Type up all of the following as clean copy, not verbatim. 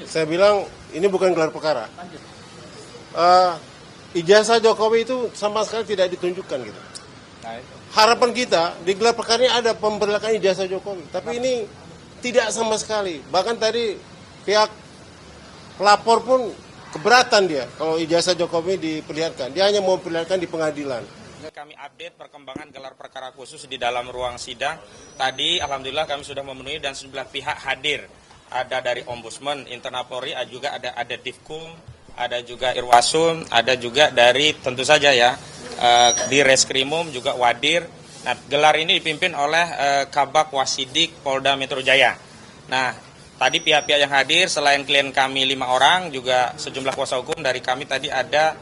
Saya bilang ini bukan gelar perkara. Ijazah Jokowi itu sama sekali tidak ditunjukkan gitu. Harapan kita di gelar perkara ini ada pemberlakuan ijazah Jokowi, tapi ini tidak sama sekali. Bahkan tadi pihak pelapor pun keberatan dia kalau ijazah Jokowi diperlihatkan. Dia hanya mau memperlihatkan di pengadilan. Kami update perkembangan gelar perkara khusus di dalam ruang sidang. Tadi alhamdulillah kami sudah memenuhi dan sejumlah pihak hadir. Ada dari Ombudsman, Internal Polri, juga ada Divkum, ada juga Irwasum, ada juga dari tentu saja ya di Reskrimum juga Wadir. Nah, gelar ini dipimpin oleh Kabak Wasidik Polda Metro Jaya. Nah, tadi pihak-pihak yang hadir selain klien kami 5 orang juga sejumlah kuasa hukum dari kami tadi ada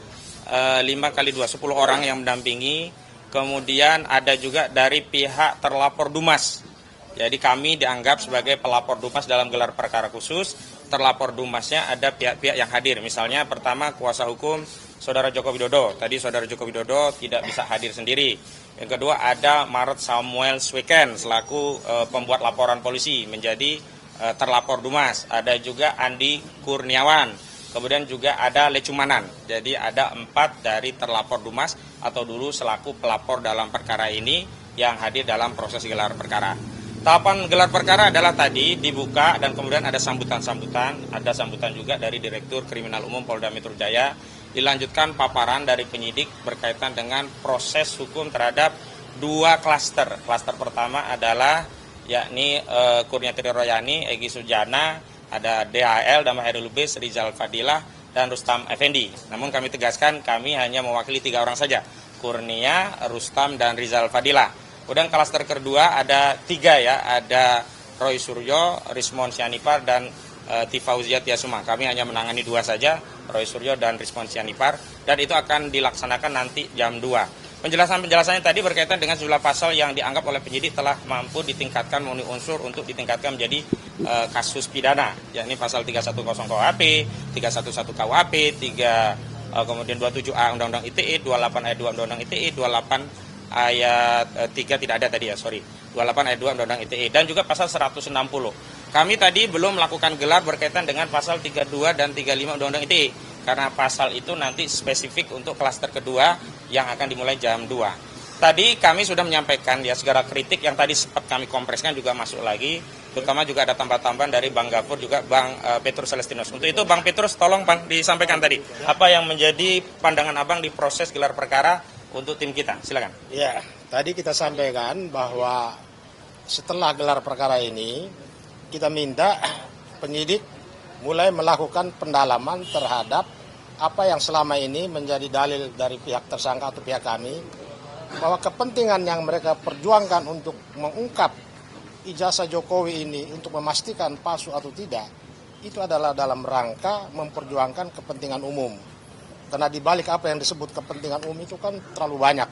5 kali 2, 10 orang yang mendampingi. Kemudian ada juga dari pihak terlapor Dumas. Jadi kami dianggap sebagai pelapor Dumas dalam gelar perkara khusus. Terlapor Dumasnya ada pihak-pihak yang hadir. Misalnya pertama kuasa hukum Saudara Joko Widodo. Tadi Saudara Joko Widodo tidak bisa hadir sendiri. Yang kedua ada Maret Samuel Sweken selaku pembuat laporan polisi menjadi terlapor Dumas. Ada juga Andi Kurniawan. Kemudian juga ada Lecumanan. Jadi ada 4 dari terlapor Dumas atau dulu selaku pelapor dalam perkara ini yang hadir dalam proses gelar perkara. Tahapan gelar perkara adalah tadi dibuka dan kemudian ada sambutan-sambutan. Ada sambutan juga dari Direktur Kriminal Umum Polda Metro Jaya. Dilanjutkan paparan dari penyidik berkaitan dengan proses hukum terhadap 2 klaster. Klaster pertama adalah yakni Kurniatri Royani, Egy Sujana, ada DHL, Damar Hairul Lubis, Rizal Fadilah, dan Rustam Effendi. Namun kami tegaskan kami hanya mewakili 3 orang saja, Kurnia, Rustam, dan Rizal Fadilah. Kemudian klaster kedua ada 3 ya, ada Roy Suryo, Rismon Sianipar, dan Tifauzia Tiasuma. Kami hanya menangani 2 saja, Roy Suryo dan Rismon Sianipar, dan itu akan dilaksanakan nanti jam 2. Penjelasannya tadi berkaitan dengan sejumlah pasal yang dianggap oleh penyidik telah mampu ditingkatkan memenuhi unsur untuk ditingkatkan menjadi kasus pidana, yakni pasal 310 KUHP, 311 KUHP, kemudian 27A Undang-Undang ITE, 28 ayat 2 Undang-Undang ITE, 28 ayat 3 tidak ada tadi ya, 28 ayat 2 Undang-Undang ITE, dan juga pasal 160. Kami tadi belum melakukan gelar berkaitan dengan pasal 32 dan 35 Undang-Undang ITE, karena pasal itu nanti spesifik untuk klaster kedua yang akan dimulai jam 2. Tadi kami sudah menyampaikan ya segala kritik yang tadi sempat kami kompreskan juga masuk lagi, terutama juga ada tambahan-tambahan dari Bang Gafur juga Bang Petrus Celestinus. Untuk itu Bang Petrus tolong Bang disampaikan tadi apa yang menjadi pandangan Abang di proses gelar perkara untuk tim kita, silakan. Ya, tadi kita sampaikan bahwa setelah gelar perkara ini, kita minta penyidik mulai melakukan pendalaman terhadap apa yang selama ini menjadi dalil dari pihak tersangka atau pihak kami, bahwa kepentingan yang mereka perjuangkan untuk mengungkap ijazah Jokowi ini untuk memastikan palsu atau tidak, itu adalah dalam rangka memperjuangkan kepentingan umum. Karena di balik apa yang disebut kepentingan umum itu kan terlalu banyak,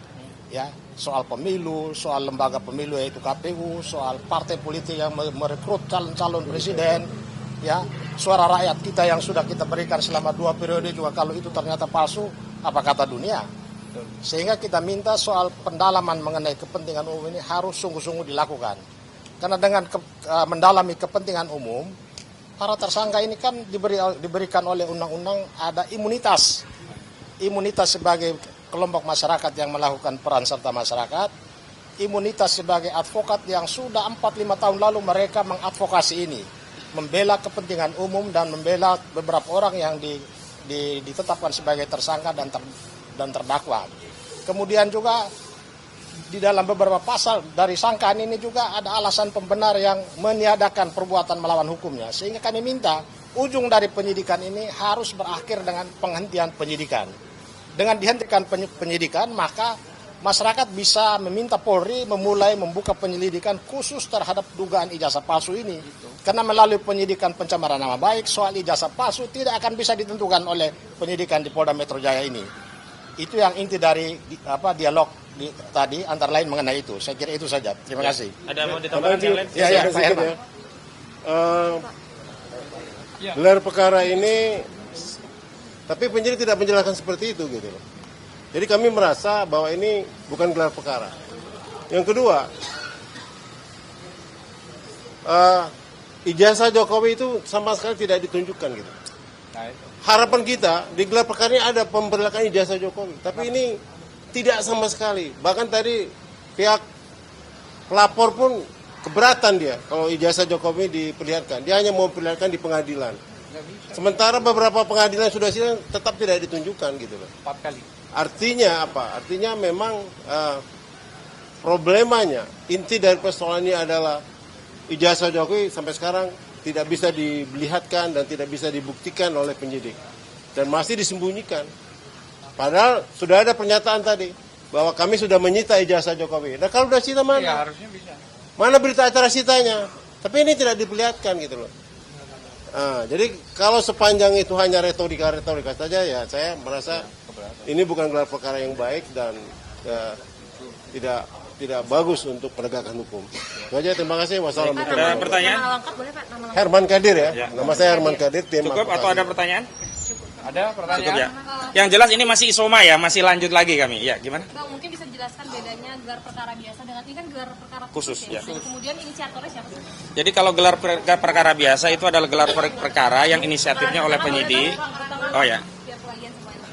ya, soal pemilu, soal lembaga pemilu yaitu KPU, soal partai politik yang merekrut calon-calon presiden, ya, suara rakyat kita yang sudah kita berikan selama 2 periode juga kalau itu ternyata palsu, apa kata dunia? Sehingga kita minta soal pendalaman mengenai kepentingan umum ini harus sungguh-sungguh dilakukan. Karena dengan mendalami kepentingan umum, para tersangka ini kan diberikan oleh undang-undang ada imunitas sebagai kelompok masyarakat yang melakukan peran serta masyarakat, imunitas sebagai advokat yang sudah 4-5 tahun lalu mereka mengadvokasi ini, membela kepentingan umum dan membela beberapa orang yang ditetapkan sebagai tersangka dan terdakwa. Kemudian juga di dalam beberapa pasal dari sangkaan ini juga ada alasan pembenar yang meniadakan perbuatan melawan hukumnya. Sehingga kami minta ujung dari penyidikan ini harus berakhir dengan penghentian penyidikan. Dengan dihentikan penyidikan, maka masyarakat bisa meminta Polri memulai membuka penyelidikan khusus terhadap dugaan ijazah palsu ini. Karena melalui penyidikan pencemaran nama baik, soal ijazah palsu tidak akan bisa ditentukan oleh penyidikan di Polda Metro Jaya ini. Itu yang inti dari dialog tadi, antara lain mengenai itu. Saya kira itu saja. Terima kasih. Ada mau ditambahkan yang lain? Ya, Pak Herman. Gelar perkara ini, tapi penyidik tidak menjelaskan seperti itu gitu loh. Jadi kami merasa bahwa ini bukan gelar perkara. Yang kedua, ijazah Jokowi itu sama sekali tidak ditunjukkan gitu. Harapan kita di gelar perkara ini ada pemberlakuan ijazah Jokowi, tapi ini tidak sama sekali. Bahkan tadi pihak pelapor pun keberatan dia kalau ijazah Jokowi diperlihatkan. Dia hanya mau perlihatkan di pengadilan. Sementara beberapa pengadilan sudah sidang tetap tidak ditunjukkan gitu loh. 4 kali. Artinya apa? Artinya memang problemanya, inti dari persoalan ini adalah ijazah Jokowi sampai sekarang tidak bisa dilihatkan dan tidak bisa dibuktikan oleh penyidik. Dan masih disembunyikan. Padahal sudah ada pernyataan tadi bahwa kami sudah menyita ijazah Jokowi. Nah kalau sudah sita mana? Ya, harusnya bisa. Mana berita acara sitanya? Tapi ini tidak diperlihatkan gitu loh. Jadi kalau sepanjang itu hanya retorika saja, ya saya merasa ini bukan gelar perkara yang baik dan tidak bagus untuk penegakan hukum. Itu aja, terima kasih. Wassalamualaikum. Ada pertanyaan? Nama lengkap boleh Pak? Nama lengkap. Herman Kadir ya. Ya. Nama saya Herman Kadir. Tim Cukup atau ada pertanyaan? Ada pertanyaan? Cukup ya. Yang jelas ini masih isoma ya, masih lanjut lagi kami. Ya, gimana? Bang, mungkin bisa dijelaskan bedanya gelar perkara biasa dengan ini kan gelar perkara Khusus, ya. Kemudian inisiatornya siapa? Jadi kalau gelar perkara biasa itu adalah gelar perkara yang inisiatifnya oleh penyidik. Oh ya. Biar pelagian semuanya.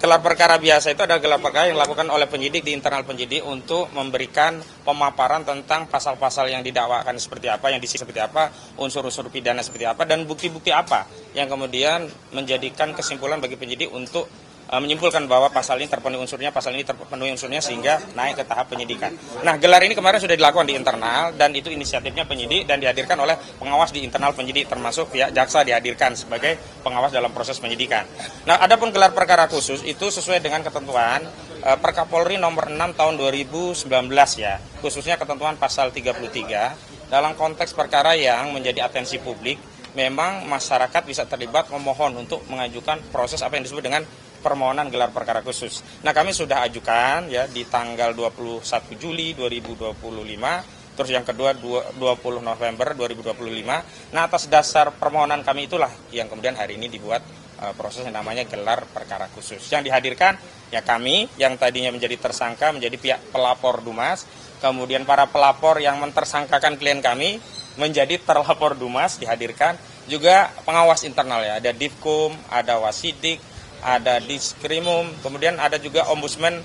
Gelar perkara biasa itu adalah gelar perkara yang dilakukan oleh penyidik di internal penyidik untuk memberikan pemaparan tentang pasal-pasal yang didakwakan seperti apa, yang disita seperti apa, unsur-unsur pidana seperti apa, dan bukti-bukti apa yang kemudian menjadikan kesimpulan bagi penyidik untuk menyimpulkan bahwa pasal ini terpenuhi unsurnya, pasal ini terpenuhi unsurnya sehingga naik ke tahap penyidikan. Nah, gelar ini kemarin sudah dilakukan di internal dan itu inisiatifnya penyidik dan dihadirkan oleh pengawas di internal penyidik termasuk pihak jaksa dihadirkan sebagai pengawas dalam proses penyidikan. Nah, adapun gelar perkara khusus itu sesuai dengan ketentuan Perkapolri nomor 6 tahun 2019 ya, khususnya ketentuan pasal 33 dalam konteks perkara yang menjadi atensi publik, memang masyarakat bisa terlibat memohon untuk mengajukan proses apa yang disebut dengan permohonan gelar perkara khusus. Nah, kami sudah ajukan ya di tanggal 21 Juli 2025, terus yang kedua 20 November 2025. Nah, atas dasar permohonan kami itulah yang kemudian hari ini dibuat proses yang namanya gelar perkara khusus. Yang dihadirkan ya kami yang tadinya menjadi tersangka, menjadi pihak pelapor Dumas, kemudian para pelapor yang mentersangkakan klien kami menjadi terlapor Dumas dihadirkan, juga pengawas internal ya, ada Divkum, ada Wasidik, ada Diskrimum, kemudian ada juga Ombudsman.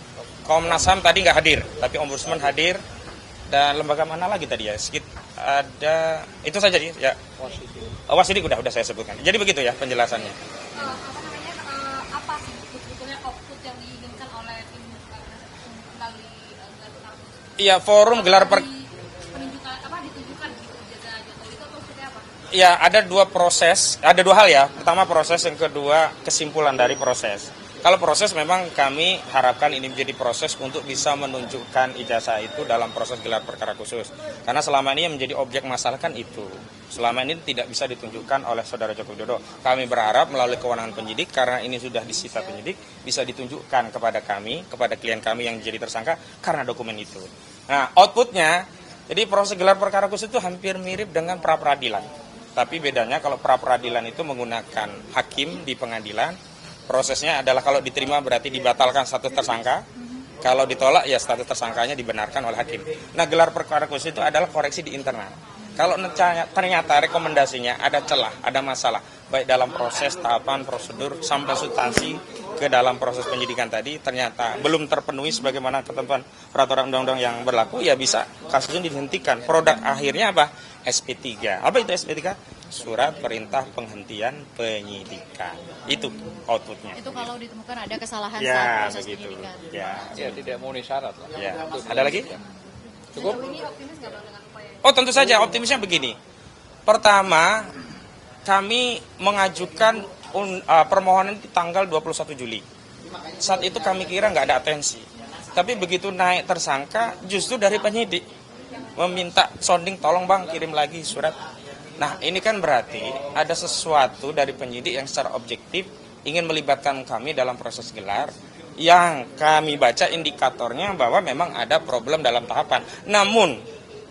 Komnas HAM tadi nggak hadir, tapi Ombudsman hadir, dan lembaga mana lagi tadi ya? Ada itu saja ya. Wasidik udah saya sebutkan. Jadi begitu ya penjelasannya. Apa sih sebetulnya output yang diinginkan oleh tim melalui gelar perkara khusus? Iya, forum gelar Ditunjukkan gitu ijazah Jokowi itu atau seperti apa? Ya, ada dua proses, ada dua hal ya. Pertama proses, yang kedua kesimpulan dari proses. Kalau proses memang kami harapkan ini menjadi proses untuk bisa menunjukkan ijazah itu dalam proses gelar perkara khusus. Karena selama ini yang menjadi objek masalah kan itu. Selama ini tidak bisa ditunjukkan oleh Saudara Joko Widodo. Kami berharap melalui kewenangan penyidik, karena ini sudah disita penyidik, bisa ditunjukkan kepada kami, kepada klien kami yang jadi tersangka karena dokumen itu. Nah, outputnya, jadi proses gelar perkara khusus itu hampir mirip dengan pra-peradilan. Tapi bedanya kalau pra-peradilan itu menggunakan hakim di pengadilan, prosesnya adalah kalau diterima berarti dibatalkan status tersangka, kalau ditolak ya status tersangkanya dibenarkan oleh hakim. Nah, gelar perkara khusus itu adalah koreksi di internal. Kalau ternyata rekomendasinya ada celah, ada masalah, baik dalam proses, tahapan, prosedur, sampai substansi ke dalam proses penyidikan tadi, ternyata belum terpenuhi sebagaimana ketentuan peraturan undang-undang yang berlaku, ya bisa kasusnya dihentikan. Produk akhirnya apa? SP3. Apa itu SP3? Surat perintah penghentian penyidikan. Itu outputnya. Itu kalau ditemukan ada kesalahan Ya, saat proses begitu. penyidikan. Ya, Ya, tidak memenuhi syarat lah. ya. Ada lagi? Cukup. Ini optimis nggak Bang dengan upaya? Oh, tentu saja optimisnya begini. Pertama, kami mengajukan permohonan di tanggal 21 Juli. Saat itu kami kira nggak ada atensi. Tapi begitu naik tersangka, justru dari penyidik meminta sounding, tolong Bang kirim lagi surat. Nah, ini kan berarti ada sesuatu dari penyidik yang secara objektif ingin melibatkan kami dalam proses gelar, yang kami baca indikatornya bahwa memang ada problem dalam tahapan. Namun,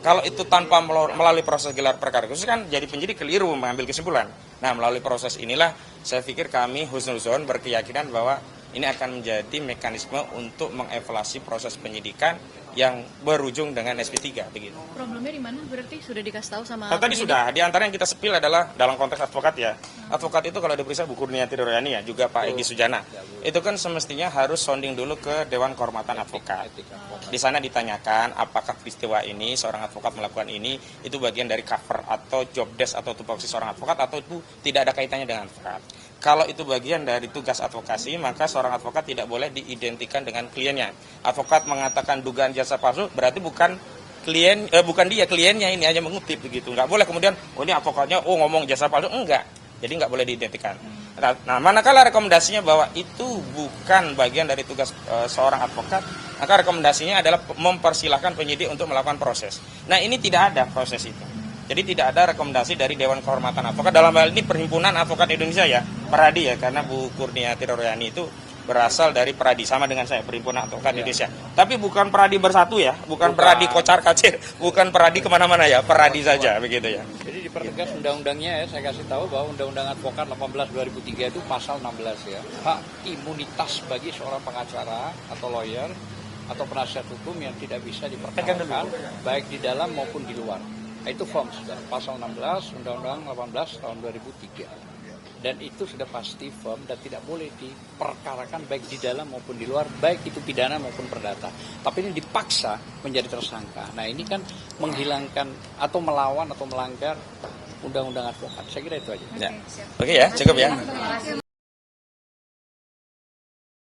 kalau itu tanpa melalui proses gelar perkara khusus kan jadi penyidik keliru mengambil kesimpulan. Nah, melalui proses inilah saya pikir kami husnuzon berkeyakinan bahwa ini akan menjadi mekanisme untuk mengevaluasi proses penyidikan yang berujung dengan SP3 begitu. Problemnya di mana? Berarti sudah dikasih tahu sama Tadi sudah, di antara yang kita sepil adalah dalam konteks advokat ya. Advokat itu kalau diperiksa Bu Kurniati Royani ya, juga Pak Egy Sujana. Itu kan semestinya harus sounding dulu ke Dewan Kehormatan Advokat. Di sana ditanyakan apakah peristiwa ini seorang advokat melakukan ini itu bagian dari cover atau job desk atau tupoksi seorang advokat atau itu tidak ada kaitannya dengan advokat. Kalau itu bagian dari tugas advokasi, maka seorang advokat tidak boleh diidentikan dengan kliennya. Advokat mengatakan dugaan jasa palsu, berarti bukan dia kliennya, ini hanya mengutip begitu. Nggak boleh kemudian, ini advokatnya, ngomong jasa palsu, enggak. Jadi nggak boleh diidentikan. Nah, manakala rekomendasinya bahwa itu bukan bagian dari tugas seorang advokat, maka rekomendasinya adalah mempersilahkan penyidik untuk melakukan proses. Nah, ini tidak ada proses itu. Jadi tidak ada rekomendasi dari Dewan Kehormatan Advokat. Dalam hal ini Perhimpunan Advokat Indonesia ya, Peradi ya, karena Bu Kurniati Royani itu berasal dari Peradi, sama dengan saya, Perhimpunan Advokat Indonesia. Tapi bukan Peradi bersatu ya, bukan Peradi kocar kacir, bukan Peradi kemana-mana ya, Peradi saja begitu ya. Jadi dipertegas undang-undangnya ya, saya kasih tahu bahwa Undang-Undang Advokat 18/2003 itu pasal 16 ya, hak imunitas bagi seorang pengacara atau lawyer atau penasihat hukum yang tidak bisa diperkenalkan baik di dalam maupun di luar. Itu firm sudah, pasal 16 Undang-Undang 18 tahun 2003. Dan itu sudah pasti firm dan tidak boleh diperkarakan baik di dalam maupun di luar, baik itu pidana maupun perdata. Tapi ini dipaksa menjadi tersangka. Nah, ini kan menghilangkan atau melawan atau melanggar Undang-Undang Advokat. Saya kira itu aja. Oke ya, cukup ya.